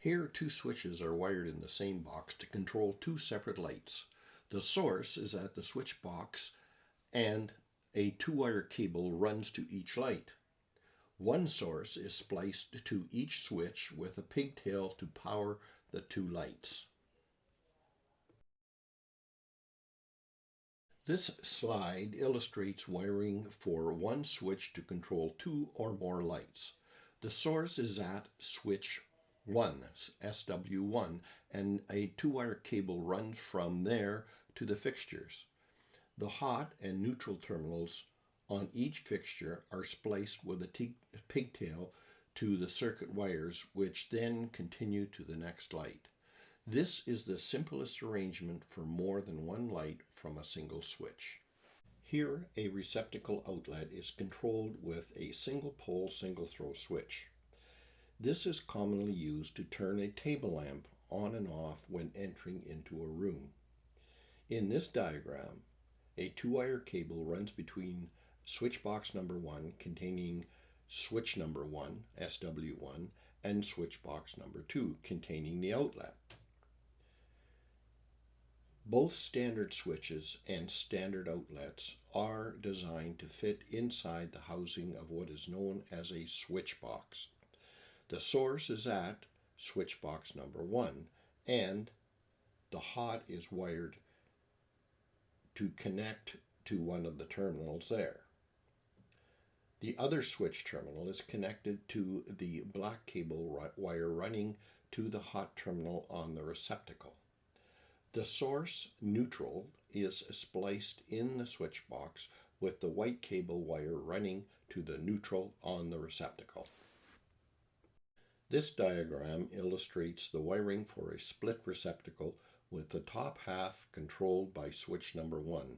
Here, two switches are wired in the same box to control two separate lights. The source is at the switch box and a two-wire cable runs to each light. One source is spliced to each switch with a pigtail to power the two lights. This slide illustrates wiring for one switch to control two or more lights. The source is at switch 1, SW1, and a two-wire cable runs from there to the fixtures. The hot and neutral terminals on each fixture are spliced with a pigtail to the circuit wires, which then continue to the next light. This is the simplest arrangement for more than one light from a single switch. Here, a receptacle outlet is controlled with a single-pole, single-throw switch. This is commonly used to turn a table lamp on and off when entering into a room. In this diagram, a two-wire cable runs between switch box number 1 containing switch number 1, SW1, and switch box number 2 containing the outlet. Both standard switches and standard outlets are designed to fit inside the housing of what is known as a switch box. The source is at switch box number 1, and the hot is wired to connect to one of the terminals there. The other switch terminal is connected to the black cable wire running to the hot terminal on the receptacle. The source neutral is spliced in the switch box with the white cable wire running to the neutral on the receptacle. This diagram illustrates the wiring for a split receptacle with the top half controlled by switch number 1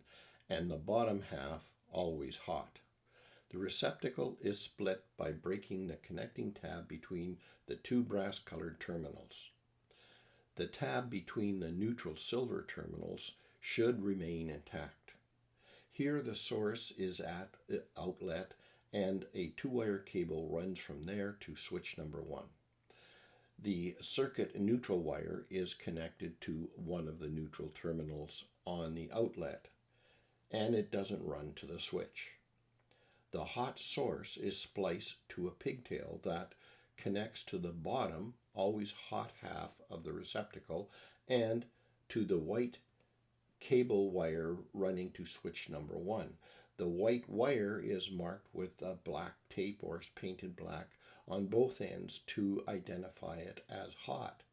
and the bottom half always hot. The receptacle is split by breaking the connecting tab between the two brass-colored terminals. The tab between the neutral silver terminals should remain intact. Here the source is at the outlet and a two-wire cable runs from there to switch number 1. The circuit neutral wire is connected to one of the neutral terminals on the outlet, and it doesn't run to the switch. The hot source is spliced to a pigtail that connects to the bottom, always hot half of the receptacle, and to the white cable wire running to switch number 1. The white wire is marked with black tape or is painted black on both ends to identify it as hot.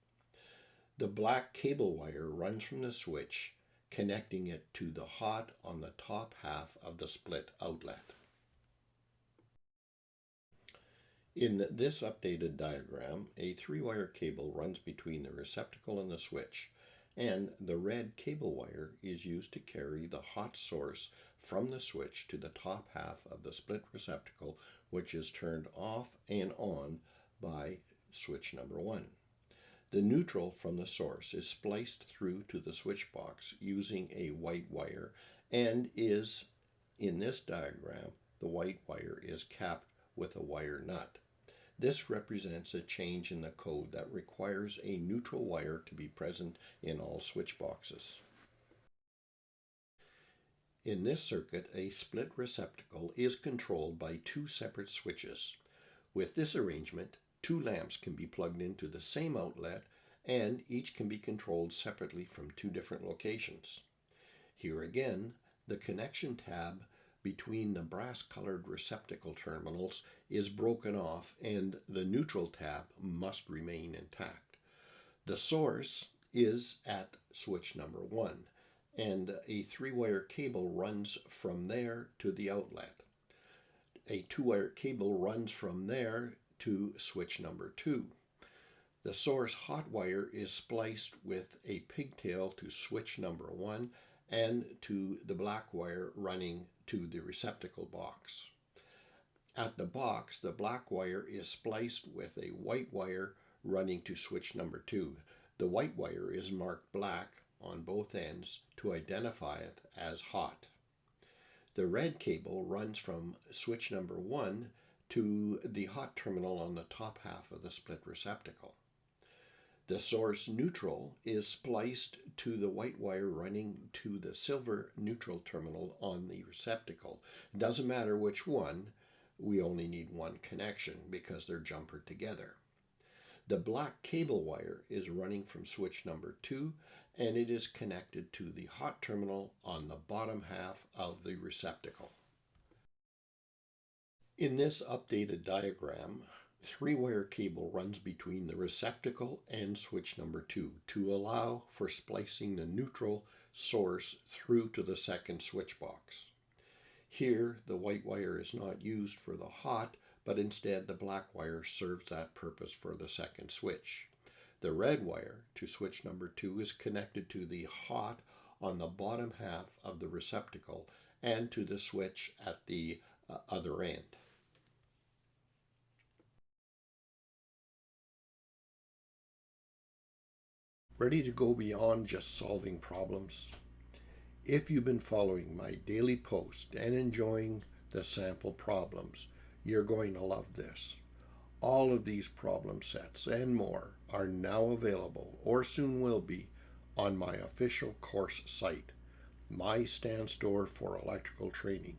The black cable wire runs from the switch, connecting it to the hot on the top half of the split outlet. In this updated diagram, a three-wire cable runs between the receptacle and the switch, and the red cable wire is used to carry the hot source from the switch to the top half of the split receptacle, which is turned off and on by switch number 1. The neutral from the source is spliced through to the switch box using a white wire, and is, in this diagram, the white wire is capped with a wire nut. This represents a change in the code that requires a neutral wire to be present in all switch boxes. In this circuit, a split receptacle is controlled by two separate switches. With this arrangement, two lamps can be plugged into the same outlet, and each can be controlled separately from two different locations. Here again, the connection tab between the brass-colored receptacle terminals is broken off, and the neutral tab must remain intact. The source is at switch number 1, and a three-wire cable runs from there to the outlet. A two-wire cable runs from there to switch number 2. The source hot wire is spliced with a pigtail to switch number 1 and to the black wire running to the receptacle box. At the box, the black wire is spliced with a white wire running to switch number 2. The white wire is marked black on both ends to identify it as hot. The red cable runs from switch number 1 to the hot terminal on the top half of the split receptacle. The source neutral is spliced to the white wire running to the silver neutral terminal on the receptacle. It doesn't matter which one, we only need one connection because they're jumpered together. The black cable wire is running from switch number 2, and it is connected to the hot terminal on the bottom half of the receptacle. In this updated diagram, 3-wire cable runs between the receptacle and switch number 2 to allow for splicing the neutral source through to the second switch box. Here, the white wire is not used for the hot, but instead the black wire serves that purpose for the second switch. The red wire to switch number 2 is connected to the hot on the bottom half of the receptacle and to the switch at the other end. Ready to go beyond just solving problems? If you've been following my daily post and enjoying the sample problems, you're going to love this. All of these problem sets and more are now available, or soon will be, on my official course site, my store for electrical training.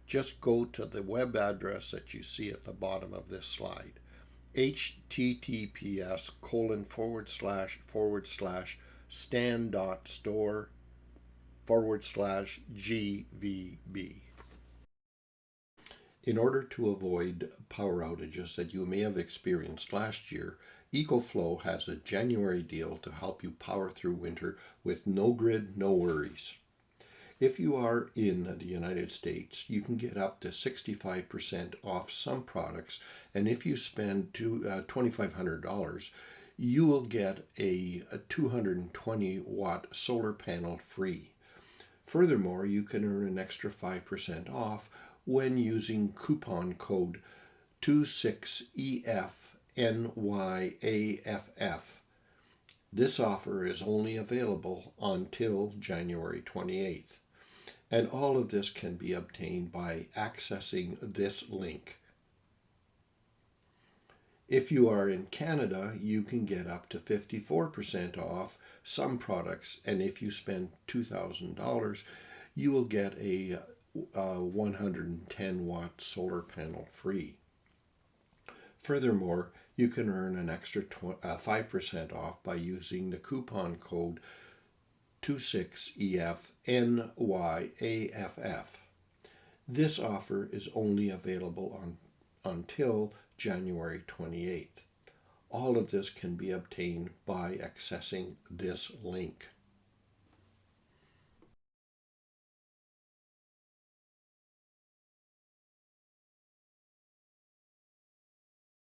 Just go to the web address that you see at the bottom of this slide, https://stand.store/GVB. In order to avoid power outages that you may have experienced last year, EcoFlow has a January deal to help you power through winter with no grid, no worries. If you are in the United States, you can get up to 65% off some products, and if you spend $2,500, you will get a 220-watt solar panel free. Furthermore, you can earn an extra 5% off when using coupon code 26EFNYAFF. This offer is only available until January 28th. And all of this can be obtained by accessing this link. If you are in Canada, you can get up to 54% off some products, and if you spend $2,000, you will get a 110-watt solar panel free. Furthermore, you can earn an extra 5% off by using the coupon code 26EFNYAFF. This offer is only available until January 28th. All of this can be obtained by accessing this link.